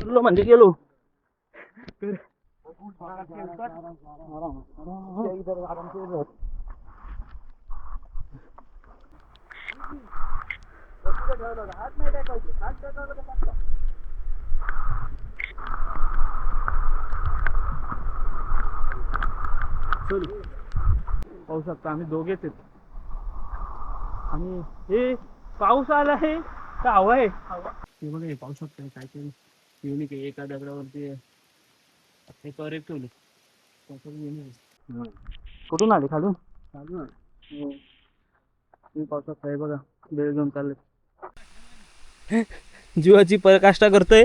गेलो म्हणजे गेलो. पाहू शकता आम्ही दोघेच आहेत. आणि हे पाऊस आला आहे का हवा आहे? हे बघा, हे पाहू शकता काहीतरी युनिक आहे. एका दगडावरती एकावर एक ठेवले. कुठून आले? खालून तुम्ही पाहू शकता. हे बघा वेळ घेऊन चालले. जीवाची पराकाष्ठा करतोय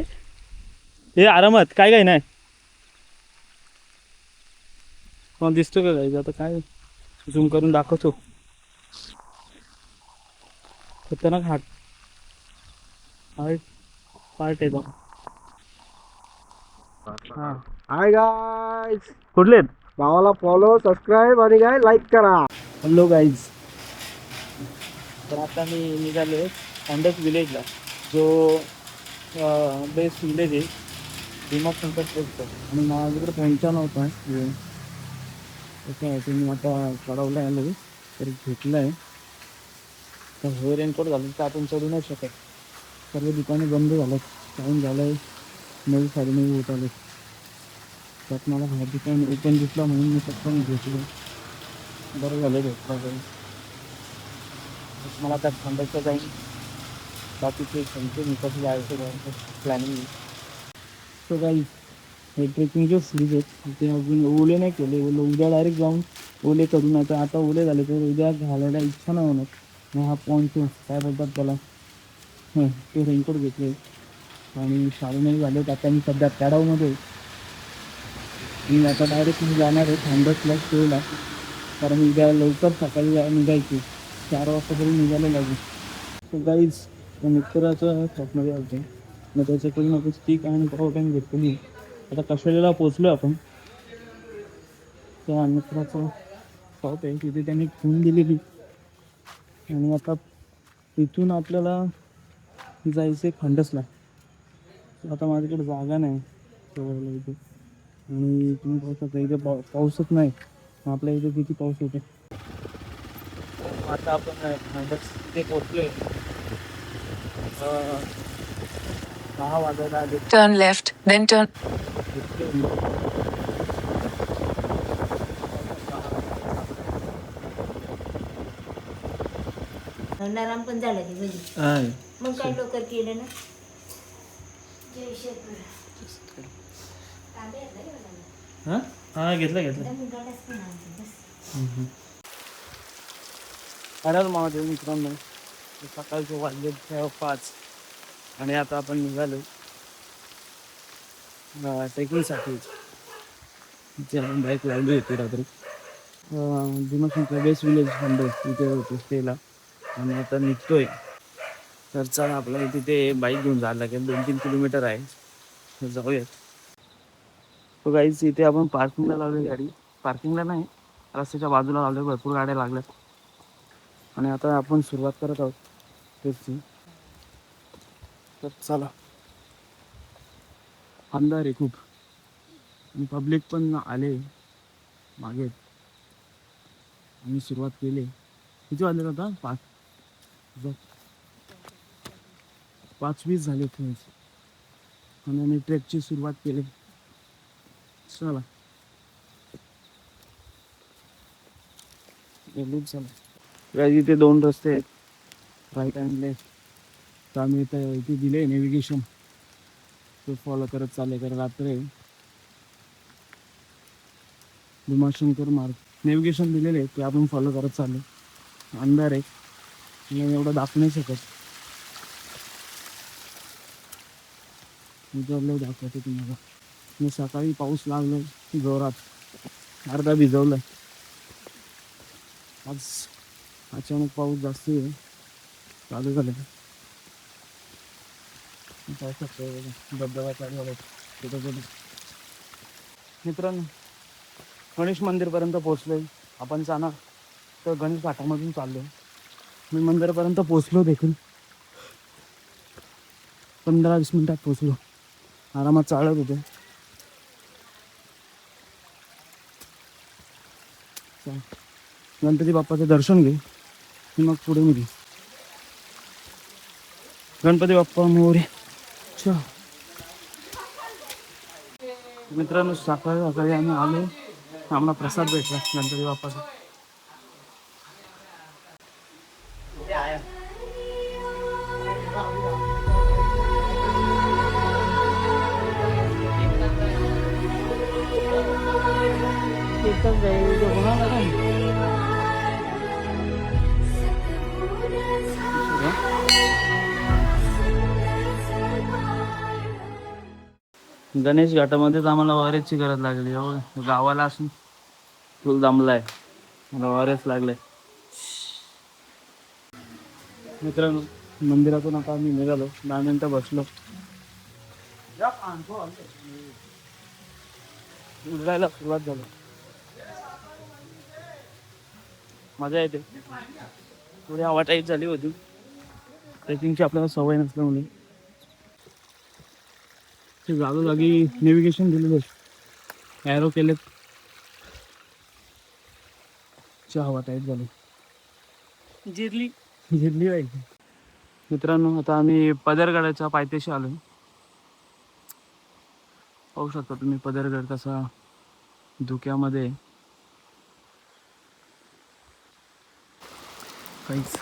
हे आरामात. काय काय नाही मग दिसतो का काही? आता काय झूम करून दाखवतो. खतरनाक हार्ट पार्ट आहे तो. हा, हाय गाईज, कुठले आहेत? भावाला फॉलो सबस्क्राईब आणि काय लाईक करा. Hello guys. तर आता मी निघालो अंडस विलेजला, जो बेस्ट विलेज आहे भीमा शंकर पोस्ट. आणि माझ्याकडे पोहोचा नव्हता त्याच्यासाठी मी आता चढवला आलो तरी घेतलं आहे. तर हे रेनकोट घालून तर आपण चढू नाही शकत. सर्व दुकाने बंद झालं. टाईम झालं आहे 9:30 होत आले. त्यात मला हा दुकान ओपन दिसला म्हणून मी पटकन घेतलं. बरं झालं भेटलं काही. मला त्यात थांबायचं जाईल. बाकीचे सांगते मी कसं जायचं प्लॅनिंग. सो काही हे ट्रेकिंगचे स्लीज आहेत ते अजून ओले नाही केले. उद्या डायरेक्ट जाऊन ओले करून नाही तर आता ओले झाले तर उद्या घालायला इच्छा नाही होणार. मग हा पॉईंट काय बोलतात त्याला, ते रेनकोट घेतले. आणि 9:30 झाले. आता मी सध्या पॅडावमध्ये. मी आता डायरेक्ट मी जाणार आहे थांबसला स्टोला. कारण उद्या लवकर सकाळी निघायची 4 वाजता तरी निघायला लागेल. तर गाईज मित्राचं शॉपमध्ये आलते. मग त्याच्याकडून आपण स्टिक आणि पॉवर बँक घेतली. आता कशाला पोचलो आपण. त्या मित्राचं शॉप आहे तिथे त्यांनी घेऊन दिलेली. आणि आता इथून आपल्याला जायचं खंडसला. आता माझ्याकडे जागा नाही ठेवायला इथे. आणि तुम्ही पाहू शकता इथे पाऊसच नाही. आपल्या इथे किती पाऊस होते. आता आपण खंडस तिथे पोचलोय. 6 वाजायला आले. Turn left, then turn. नरम पण झालं ते म्हणजे. मग काय लवकर केलं ना. हा घेतलं. अरे महादेव मित्रांनो, सकाळचे वाजले 5 आणि आता आपण निघालो ट्रेकिंगसाठी. बाईक लावली होती रात्री भीमाशंकर बेस्ट विलेज तिथे होते स्टेला. आणि आता निघतोय. तर चला आपल्याला तिथे बाईक घेऊन जायला लागेल. 2-3 किलोमीटर आहे. तर जाऊयात. तो गाईच इथे आपण पार्किंगला लावली गाडी. पार्किंगला नाही, रस्त्याच्या बाजूला लावले. भरपूर गाड्या लागल्यात. आणि आता आपण सुरुवात करत आहोत ट्रिपची. तर चला. अंधार आहे खूप आणि पब्लिक पण आले मागे. आम्ही सुरुवात केली. किती वाजले आता? 5:20 झाले आणि आम्ही ट्रेकची सुरुवात केली. चला इथे 2 रस्ते आहेत, राईट अँड लेफ्ट. तर आम्ही इथे दिले नेव्हिगेशन, ते फॉलो करत चालले. कारण रात्र भीमाशंकर मार्ग नेव्हिगेशन दिलेले आहे ते आपण फॉलो करत चाललो. अंधार आहे मी एवढं दाखवू नाही शकत. मी दाखवतो तुम्हाला. मी सकाळी पाऊस लागला जोरात, अर्धा भिजवलं. आज अचानक पाऊस जास्त चालू झाला. धबधबा चालू झाला कुठं. मित्रांनो, गणेश मंदिरपर्यंत पोचलोय. आपण जाणार तर गणेश घाटामधून चाललोय. मी मंदिरापर्यंत पोचलो देखील 15-20 मिनिटात पोचलो. आरामात चालत होते. चल, गणपती बाप्पाचं दर्शन घे मग पुढे निघू. गणपती बाप्पा मोरया. चल मित्रांनो, सकाळी सकाळी आम्ही आलो. आम्हाला प्रसाद भेटला गणपती बाप्पाचा. गणेश घाटामध्येच आम्हाला वारेची गरज लागली. गावाला असून फुल दमलाय, मला वारेच लागलाय. मित्रांनो, मंदिरातून आता आम्ही निघालो. 10 मिनिटं बसलो. उजायला सुरुवात झाली. मजा येते. थोडी हवा टाईप झाली होती. ट्रेकिंगची आपल्याला सवय नसल्यामुळे ते जागोजागी नेव्हिगेशन दिलेलं आहे, ॲरो केलेत. हवा टाईप झाली, जिरली पाहिजे. मित्रांनो, आता आम्ही पदरगडाच्या पायथ्याशी आलो. पाहू शकता तुम्ही पदरगड कसा धुक्यामध्ये. काहीच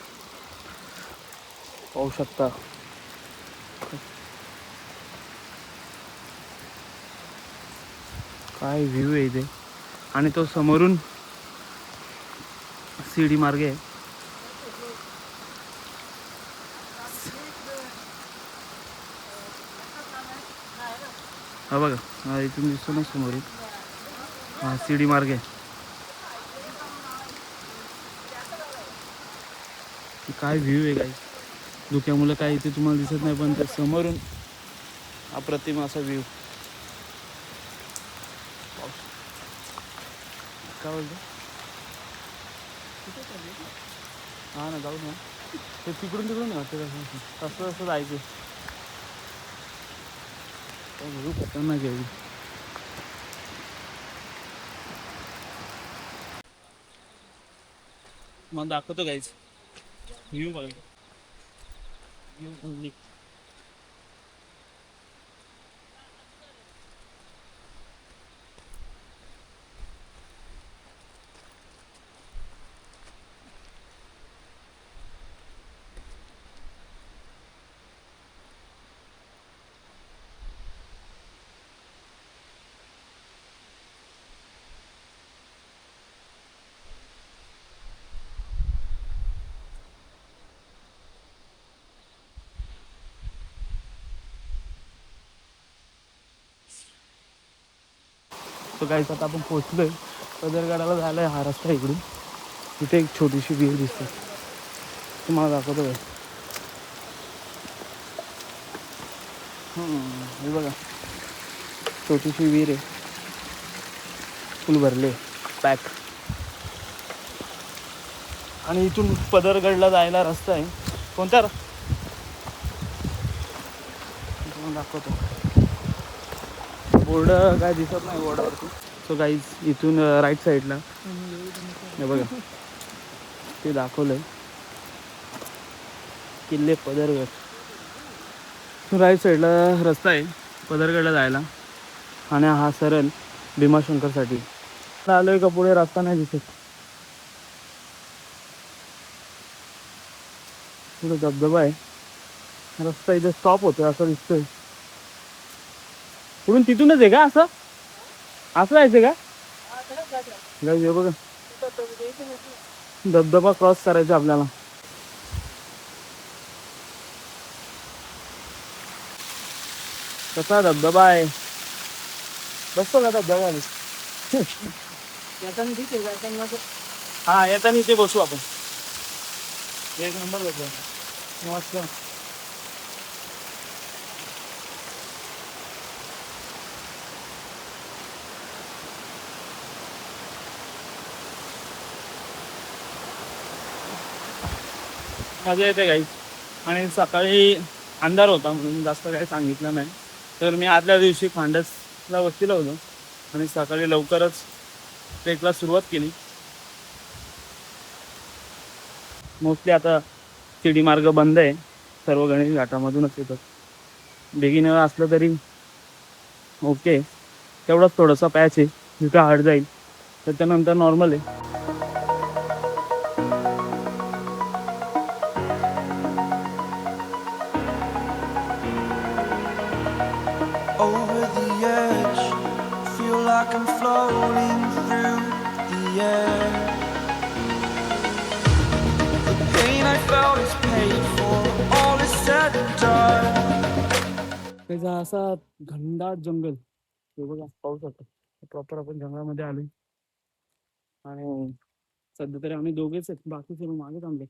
पाहू शकता. काय व्ह्यू आहे इथे. आणि तो समोरून सीडी मार्ग आहे. हा बघा, हा इथून दिसतो ना समोरून. हा सीडी मार्ग आहे. काय व्ह्यू आहे गाईस. धुक्यामुळे काय इथे तुम्हाला दिसत नाही, पण ते समोरून अप्रतिम असा व्ह्यू. काय बोलतो? हा ना, जाऊ ना. ते तिकडून वाटतं कसं असं जायचं. व्ह्यू खतरनाक आहे. मग दाखवतो गाईज व्ह्यू बघा. व्ह्यू तो गाईस आता आपण पोहोचलोय. पदरगडाला जायला हा रस्ता इकडून. तिथे एक छोटीशी विहीर दिसते, तुम्हाला दाखवतो काय. हे बघा, छोटीशी विहीर आहे. फुल भरले पॅक. आणि इथून पदरगडला जायला रस्ता आहे. कोणता दाखवतो. बोर्ड काय दिसत नाही बोर्डावरती. सो गाईज इथून राईट साईडला हे बघा, ते दाखवलंय किल्ले पदरगड. राईट साईडला रस्ता आहे पदरगडला जायला. आणि हा सरळ भीमाशंकरसाठी. आलोय का पुढे रस्ता नाही दिसत. पुढे धबधबा आहे. रस्ता इथे स्टॉप होतोय असं दिसतोय. पुढून तिथूनच आहे का असं जायचं का? हे बघा, धबधबा क्रॉस करायचा आपल्याला. कसा धबधबा आहे, बसतो का धबधबा? हा, येताना इथे बसू आपण. एक नंबर बसू मस्त. मजा येते गाईस. आणि सकाळी अंधार होता म्हणून जास्त काही सांगितलं नाही. तर मी आदल्या दिवशी फांडसला वस्तीला होतो आणि सकाळी लवकरच ट्रेकला सुरुवात केली. मोस्टली आता शिडी मार्ग बंद आहे, सर्व गणेश घाटामधूनच येतात. बिगिनर असलं तरी ओके, तेवढाच थोडासा पॅच आहे जिथं हार्ड जाईल, त्याच्यानंतर नॉर्मल आहे. Over the edge, feel like I'm floating through the air. The pain I felt is paid for, all is said and done. त्याचा असा घनदाट जंगल, हे बघा पाहू शकतो. प्रॉपर आपण जंगलामध्ये आलो आणि सध्या तरी आम्ही दोघेच आहेत, बाकी सर्व मागे थांबले.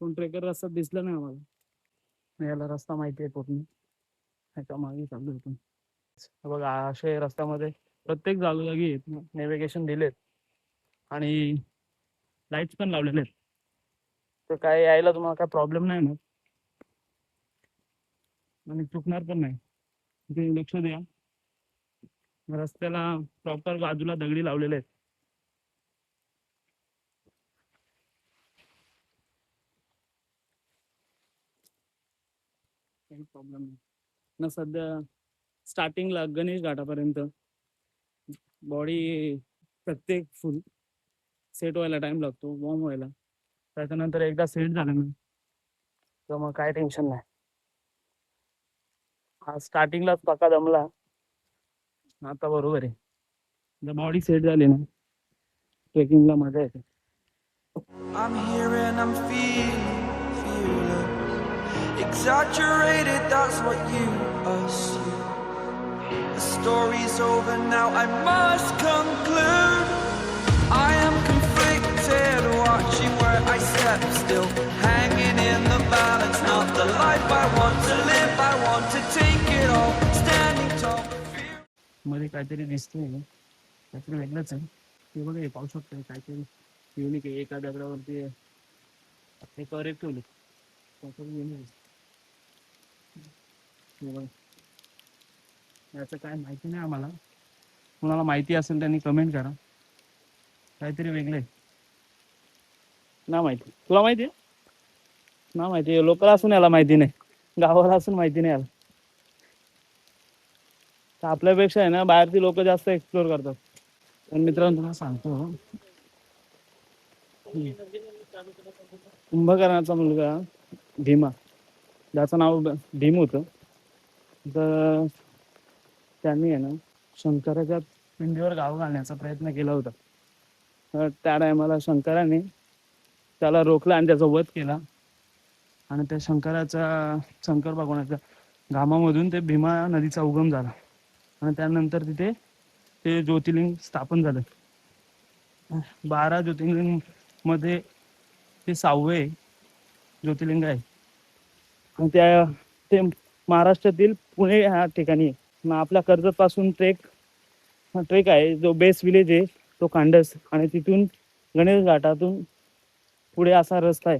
कोण ट्रेकर रस्ता दिसला नाही आम्हाला. याला रस्ता माहिती आहे पूर्ण, ह्याच्या मागे चाललो होतो. बघा असे रस्त्यामध्ये प्रत्येक जागोजागी नेव्हिगेशन दिलेत आणि लाईट्स पण लावलेले आहेत, तर काय यायला तुम्हाला काय प्रॉब्लेम नाही ना आणि चुकणार पण नाही. इथे लक्ष द्या, रस्त्याला प्रॉपर बाजूला दगडी लावलेले आहेत. काही प्रॉब्लेम नाही ना. सध्या स्टार्टिंगला गणेश घाटापर्यंत बॉडी प्रत्येक फुल सेट व्हायला टाइम लागतो, वॉर्म व्हायला. त्याच्यानंतर एकदा सेट झालं ना तर मग काय टेन्शन नाही. हा स्टार्टिंगलाच पक्का दमला, आता बरोबर आहे. जर बॉडी सेट झाली ना ट्रेकिंगला मजा येते. I'm here and I'm feeling fearless. Exaggerated, that's what you assume. The story's over now, I must conclude. I am conflicted, watching where I step still, hanging in the balance. Not the life I want to live, I want to take it all, standing tall. मध्ये काहीतरी दिसतंय, काहीतरी वेगळंच आहे. ते बघा, हे पाहू शकतो काहीतरी युनिक आहे. एका दगडावरती एक अरेक ठेवले, याचं काय माहिती नाही आम्हाला. कुणाला माहिती असेल त्यांनी कमेंट करा. काहीतरी वेगळं आहे ना, माहिती. तुला माहिती आहे ना? माहिती लोकल असून याला माहिती नाही, गावाला असून माहिती नाही याला. तर आपल्यापेक्षा आहे ना बाहेरची लोक जास्त एक्सप्लोर करतात. पण मित्रांनो तुम्हाला सांगतो, कुंभकर्णाचा मुलगा भीमा, ज्याचं नाव भीम होतं, तर त्यांनी आहे ना शंकराच्या पिंडीवर घाव घालण्याचा प्रयत्न केला होता. तर त्या टायमाला शंकराने त्याला रोखला आणि त्याचा वध केला. आणि त्या शंकर भगवानाच्या घामामधून ते भीमा नदीचा उगम झाला आणि त्यानंतर तिथे ते ज्योतिर्लिंग स्थापन झालं. 12 ज्योतिर्लिंग मध्ये ते 6वे ज्योतिर्लिंग आहे. आणि ते महाराष्ट्रातील पुणे ह्या ठिकाणी आहे. मग आपल्या कर्जत पासून ट्रेक आहे, जो बेस विलेज आहे तो खांडस, आणि तिथून गणेश घाटातून पुढे असा रस्ता आहे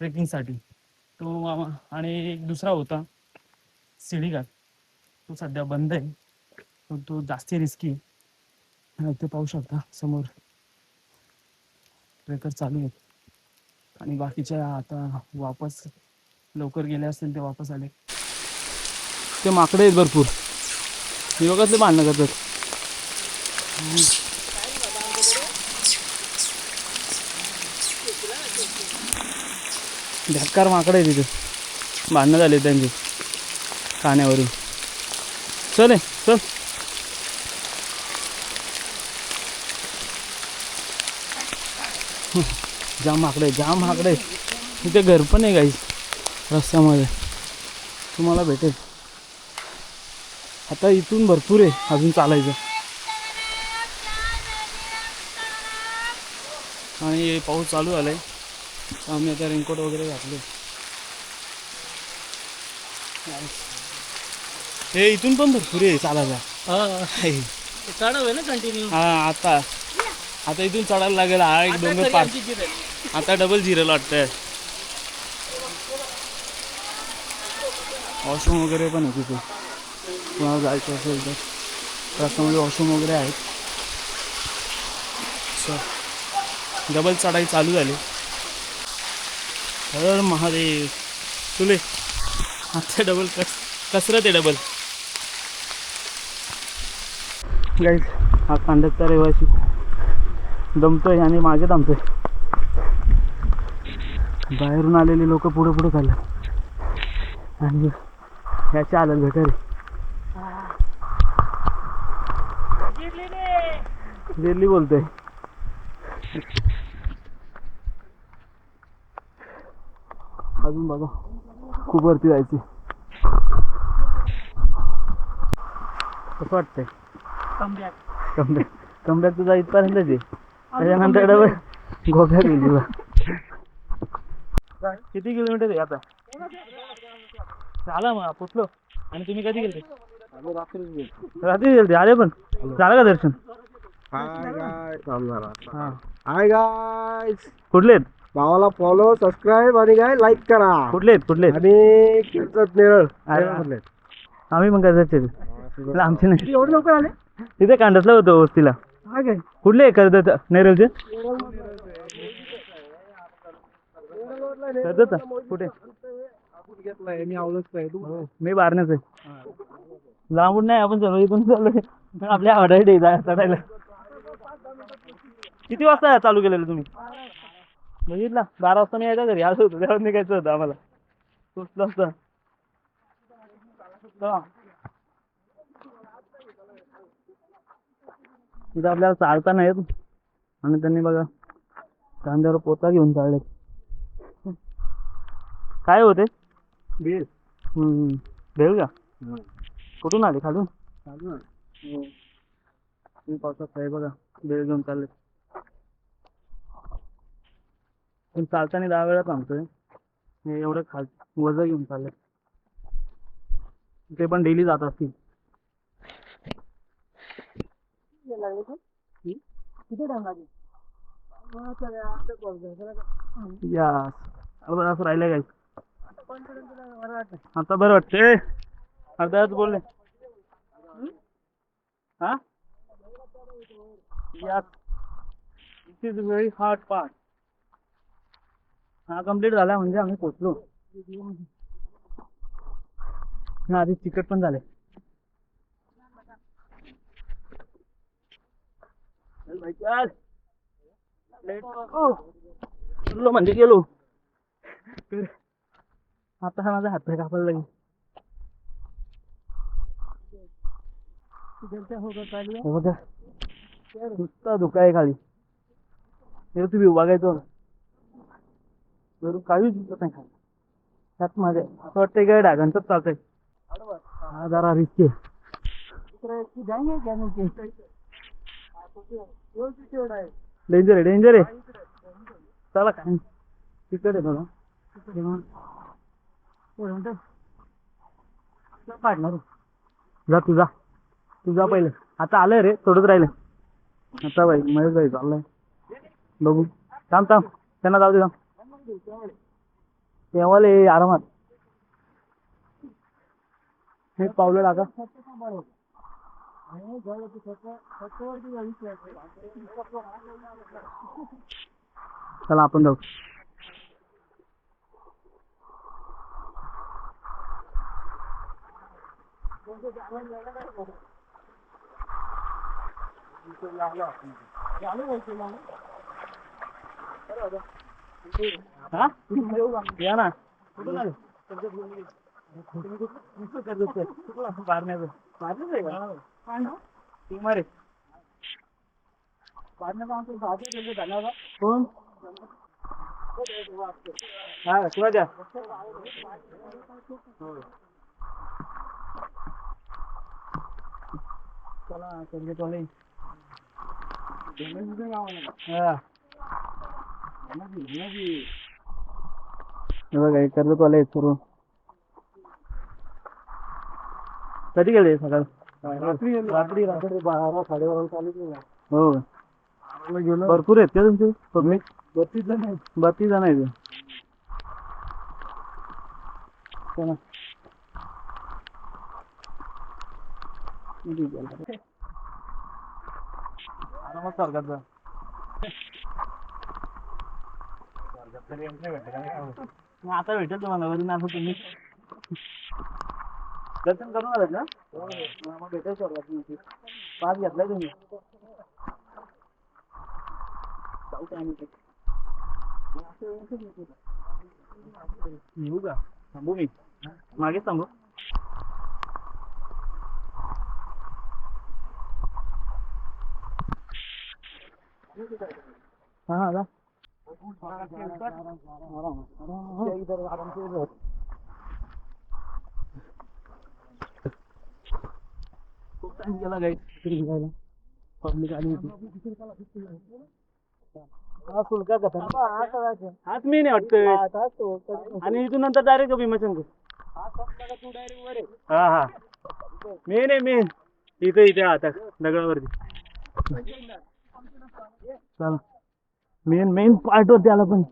ट्रेकिंगसाठी तो. आणि एक दुसरा होता शिडी घाट, तो सध्या बंद आहे, पण तो जास्ती रिस्की आहे. ते पाहू शकता समोर ट्रेकर चालू आहेत आणि बाकीच्या आता वापस लवकर गेले असतील ते वापस आले. ते माकडे आहेत भरपूर, योगातले भांडणं करतात. धक्कार माकडे आहे तिथे, भांडणं झाले त्यांची खाण्यावरून. चल चल, जाम माकडे. इथे घर पण आहे काही रस्त्यामध्ये, तुम्हाला भेटेल. आता इथून भरपूर आहे अजून चालायचं. आणि पाऊस चालू झालाय, आम्ही आता रेनकोट वगैरे घातले. हे इथून पण भरपूर आहे चालायला. चढाव आहे ना कंटिन्यू. हा, आता इथून चढायला लागेल. हा एक डोंगर पार, आता डबल जिरेल वाटतंय. वॉशरूम वगैरे पण आहे तिथे, तुम्हाला जायचं असेल तर रस्त्यामध्ये वॉशरूम वगैरे आहेत. डबल चढाई चालू झाली. हर महादेव तुले आता डबल कसरत आहे डबल. गाईज हा कांडकचा रहिवासी दमतोय आणि मागे थांबतोय. बाहेरून आलेले लोक पुढे पुढे चालले आणि ह्याची आलं भेटायला दिल्ली बोलतोय. अजून बघा खूप वरती जायची. कसं वाटतंय? कमबॅक तुझा इथपर्यंतच आहे, त्याच्यानंतर डबल गोव्यात गेली तुला. किती किलोमीटर आहे आता? झाला मग पोचलो. आणि तुम्ही कधी गेलते? रात्री गेलते. आले पण झालं का दर्शन? हाय गाईस, कुठले आहेत? भावाला फॉलो सबस्क्राईब आणि काय लाईक करा. कुठले आहेत? कुठले आहेत? आणि किर्चत नेरळ. आम्ही पण कर्जतचे. आमचे नाही. एवढे लवकर आले? तिथे कांडसला होतो वस्तीला. कुठले आहे कर्जत नेरळचे? कर्जत कुठे? मी बारण्याच आहे. लांबून नाही, आपण चलो इथून चाललोय आपल्या आवडायला चढायला. किती वाजता चालू केलेलं तुम्ही? बघितला 12 वाजता मी यायचा घरी. असं होतं त्यावर निघायचं होतं आम्हाला. सुचलं असतं. तिथं आपल्याला चालता नाही येत आणि त्यांनी बघा कांद्यावर पोता घेऊन चालले. काय होते? भेल. भेल का? कुठून आले? खालून? पावसात आहे बघा भेल घेऊन चालले. पण चालताना 10 वेळा थांबतोय. हे एवढं वजन घेऊन चालले. ते पण डेली जात असतील. असं राहिलंय काय? आता बरं वाटतंय. अर्धा तास बोलले. हा it is very hard part. हा कम्प्लीट झाला म्हणजे आम्ही पोचलो. आधी तिकट पण झाले. म्हणजे गेलो. आता हा माझा हात कापायला लागेल. नुसता धुका आहे खाली. तुम्ही बघायचो काहीच दिसत नाही खाली. त्यात माझ्या असं वाटतंय काय डागांचंच चालतंय. हा जरा रिस्की आहे. डेंजर आहे, डेंजर आहे. चला काय तिकड आहे थोडं पाडणार. जा तुझा पहिले. आता आलंय रे, थोडंच राहिलं. आता बाई महेश भाई चाललाय. बघू. थांब त्यांना जाऊ दे. तेव्हा आरामात हे पावलं टाका. चला आपण जाऊ. या ना. कुठून आले? कोण? हा कुणाच्या? चला कर्जतवाले. बघा कर्जतवाले सर्व. कधी गेले? सकाळ रात्री 12 साडेबारा चालू. हो भरपूर आहेत का तुमचे? पब्लिक 32 जण आहेत. 32 जण आहेत. आरामात स्वर्गात जा. मग आता भेटेल तुम्हाला वरून असं तुम्ही दर्शन करून आलात ना. मग भेटेल स्वर्गात. पास घेतलाय तुम्ही. जाऊ काय आम्ही येऊ का. थांबू मी मागेच थांबू. हा हा खूप टाइम गेला गाईड पब्लिक आली होती. हा फुलका कथा हाच मेन आहे वाटतं. आणि इथून नंतर डायरेक्ट भीमाशंकर. हा हा मेन आहे मेन. इथे इथे आता दगडावरती. चला मेन मेन पार्ट वर त्याला पण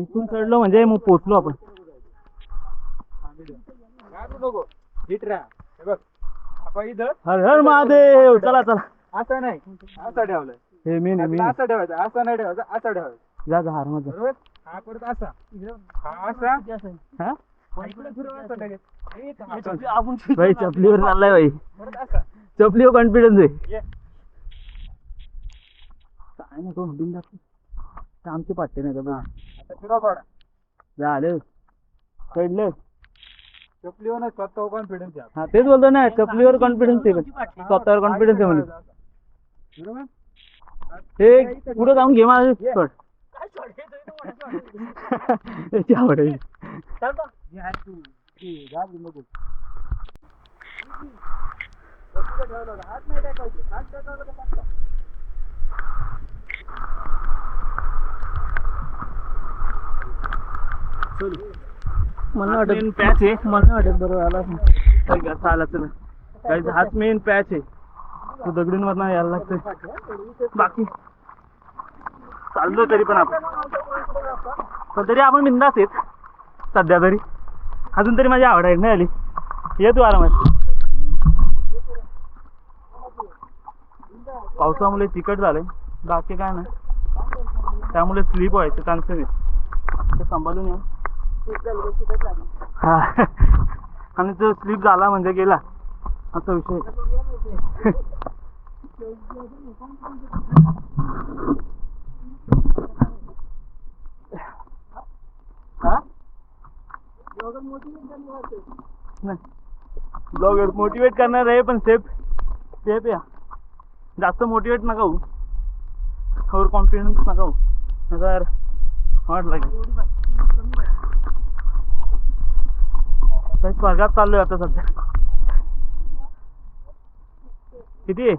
इथून चढलो म्हणजे मग पोचलो आपण. हर हर महादेव. चला चला. असं नाही असं ठेवलं. हे मेन आहे मेन. असं ठेवायचं असं नाही ठेवायचं असं ठेवायचं. जा जा हार मध्ये. बरोबर. हा परत असा हा असा हा इकडे फिरवा असं लगेच. आपण भाई चपलीवर चाललाय भाई. परत असा चपलीवर कॉन्फिडन्स आहे. काय ना कोण बिंदास आमचे पाट्टे नाही का. आता फिरवा थोडा. झालं चढलं. चपलीवर स्वतः कॉन्फिडन्स आहे. हा तेच बोलतो ना चपलीवर कॉन्फिडन्स आहे. स्वतःवर कॉन्फिडन्स आहे म्हणून. बरोबर. हे पुढे जाऊन घे माझे सोड. त्याची आवड आहे. मला वाटत पॅच आहे. मला वाटत बरोबर आला आला तुला काही. हाच मेन पॅच आहे. तो दगडींवर यायला लागतोय. बाकी चाललो तरी पण आपण तरी आपण बिंदास आहेत सध्या तरी. अजून तरी माझी आवड आहे नाही आली. ये तू आरामात. पावसामुळे चिकट झालंय. बाकी काय नाही. त्यामुळे स्लीप व्हायचं चान्सेस आहे. ते सांभाळून या. हा आणि तो स्लीप झाला म्हणजे गेला असा विषय. ब्लॉगर मोटिवेट करणार आहे पण सेफ सेफ या. जास्त मोटिवेट नका होऊ. ओव्हर कॉन्फिडन्स नका होऊ. तर वाट लागेल. काही स्वर्गात चाललोय आता सध्या. किती आहे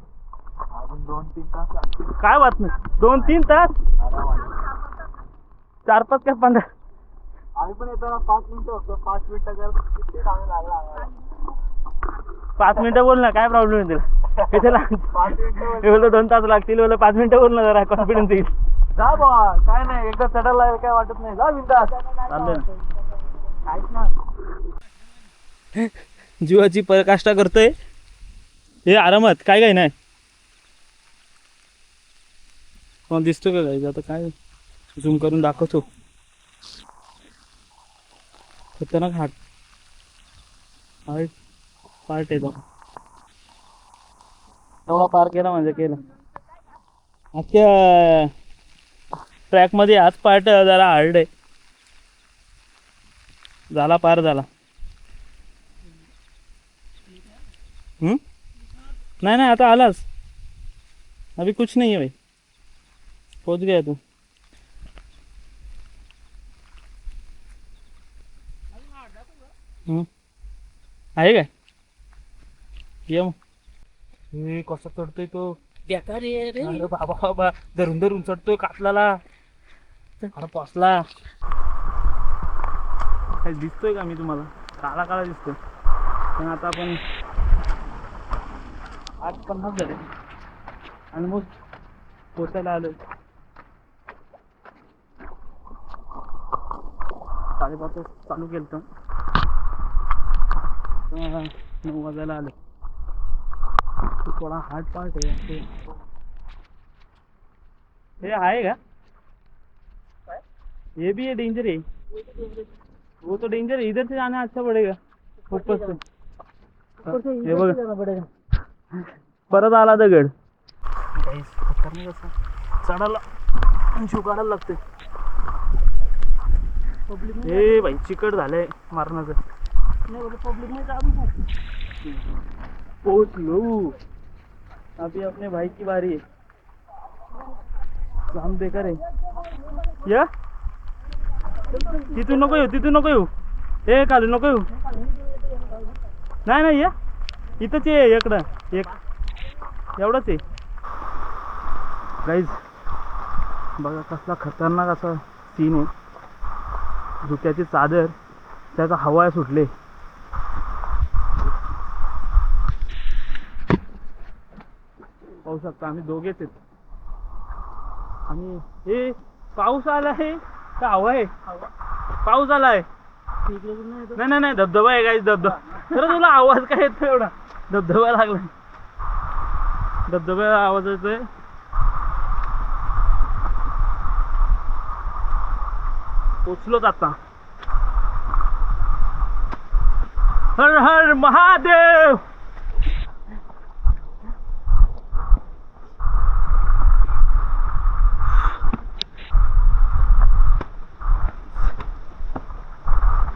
अजून 2-3 तास. काय बात नाही. 2-3 तास. 4-5 काय 15. आम्ही पण येताना 5 मिनिटं होतो. 5 मिनिटं किती टाइम लागला. 5 मिनिटं बोल ना. काय प्रॉब्लेम आहे तुला. कशाला 5 मिनिटं हे बोलतो 2 तास लागतील. बोल 5 मिनिटं बोल ना जरा कॉन्फिडन्स येईल. जा बा. काय नाही एकदा चढायला काय वाटत नाही. जा बिंदास. चाललंय काहीच ना. जीवाची पराकाष्ठा करतोय. हे आरामात काय काय नाही. कोण दिसतो का काय. आता काय झूम करून दाखवतो. खतरनाक हार्ट पार्ट आहे तो. एवढा पार केला म्हणजे केला. आजच्या ट्रॅक मध्ये हाच पार्ट जरा हार्ड आहे. झाला पार झाला. नहीं नहीं आता आलास. अभी कुछ नहीं है भाई. पहुंच गया तू. आहे काय. ये मग. हे कसा चढतोय तो. अरे बाबा बाबा धरून धरून चढतोय कातलाला. अरे पासला. काही दिसतोय का मी तुम्हाला. काळा काळा दिसतोय. पण आता आपण 8:50 झाले आणि मग पोचायला आलोय. 5:30 चालू केलं तर 9 वाजायला आलं. थोडा हार्ड पार्ट है ये आहे का ये भी है डेंजर है वो तो डेंजर है इधर से जाना अच्छा पड़ेगा ऊपर से हे बघ परत आला दगड गाईस खतरनाक असं चढायला जीव काढायला लागते हे भाई चिकट झालंय मारण्याचं पोहोचलो अभी अपने भाई की बारी है जाम बेकार आहे या तिथून नको येऊ ए खाली नको येऊ नाही नाही या इथंच ये इकडं एक एवढंच आहे गाईज बघा कसला खतरनाक असा सीन आहे धुक्याची चादर त्याचा हवा सुटले पाहू शकता आम्ही दोघेच आहेत आणि हे पाऊस आला आहे का हवा आहे पाऊस आलाय नाही नाही धबधबा आहे गाईज धबधबा खरं तुला आवाज काय येतो एवढा धबधबा लागला धबधब्याला आवाज येतोय पोचलोच आता Har Har Mahadev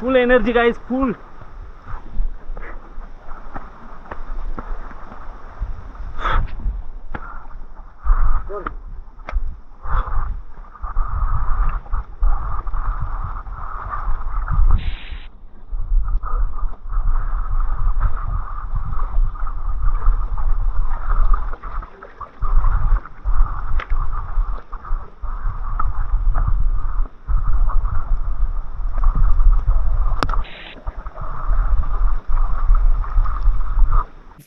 full energy guys full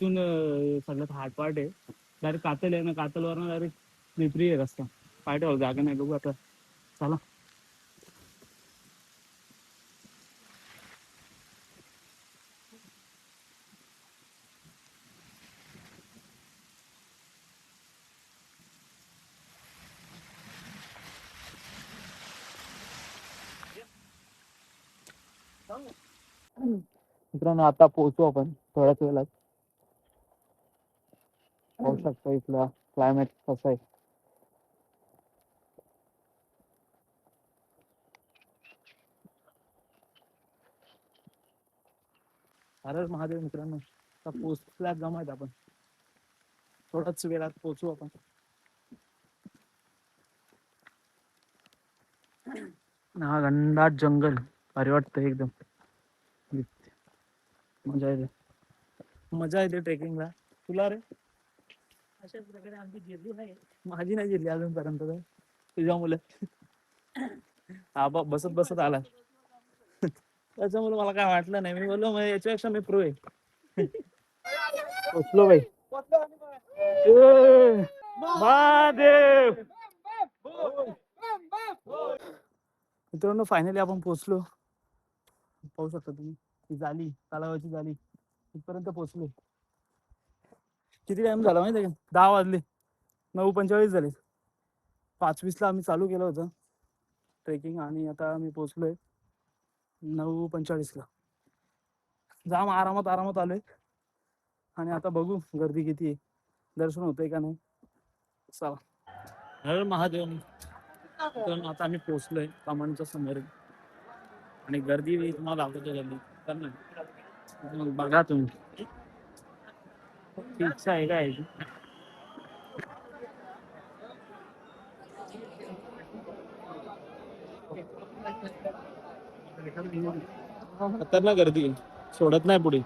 इथून सगळ्यात हार्ड पार्ट आहे डायरेक्ट कातल आहे ना कातलवरनं डायरेक्ट स्लिपरी आहे रस्ता पाय ठेवायला जागा नाही बघू आता चला मित्रांनो आता पोहोचू आपण थोड्याच वेळात पाहू शकता इथला क्लायमेट कसं आहे हर महादेव मित्रांनो आता पोहोचल्या जमायत आपण थोड्याच वेळात पोहोचू आपण हा घनदाट जंगल भारी वाटतं एकदम मजा येते ट्रेकिंगला तुला रे अशाच प्रकारे आमची जिरली नाही माझी नाही जिरली अजूनपर्यंत तुझ्या मुलं हा बसत बसत आला त्याच्यामुळे मला काय वाटलं नाही मी बोललो मग याच्यापेक्षा मी प्रो आहे पोचलो बाई महादेव मित्रांनो फायनली आपण पोचलो पाहू शकता तुम्ही ती जाली तलावाची जाली इथपर्यंत पोहोचलो किती टाइम झाला माहिती आहे का 10 वाजले 9:45 झाले 5:20 आम्ही चालू केलं होतं ट्रेकिंग आणि आता आम्ही पोहोचलोय 9:45 जाम आरामात आलोय आणि आता बघू गर्दी किती आहे दर्शन होतंय का नाही चला हर महादेव आता आम्ही पोहोचलोय कमानीच्या समोर आणि गर्दी तुम्हाला दाखवतो गर्दी तर नाही बघा तुम्ही इच्छा आहे का याची खतरनाक गर्दी सोडत नाही पुढे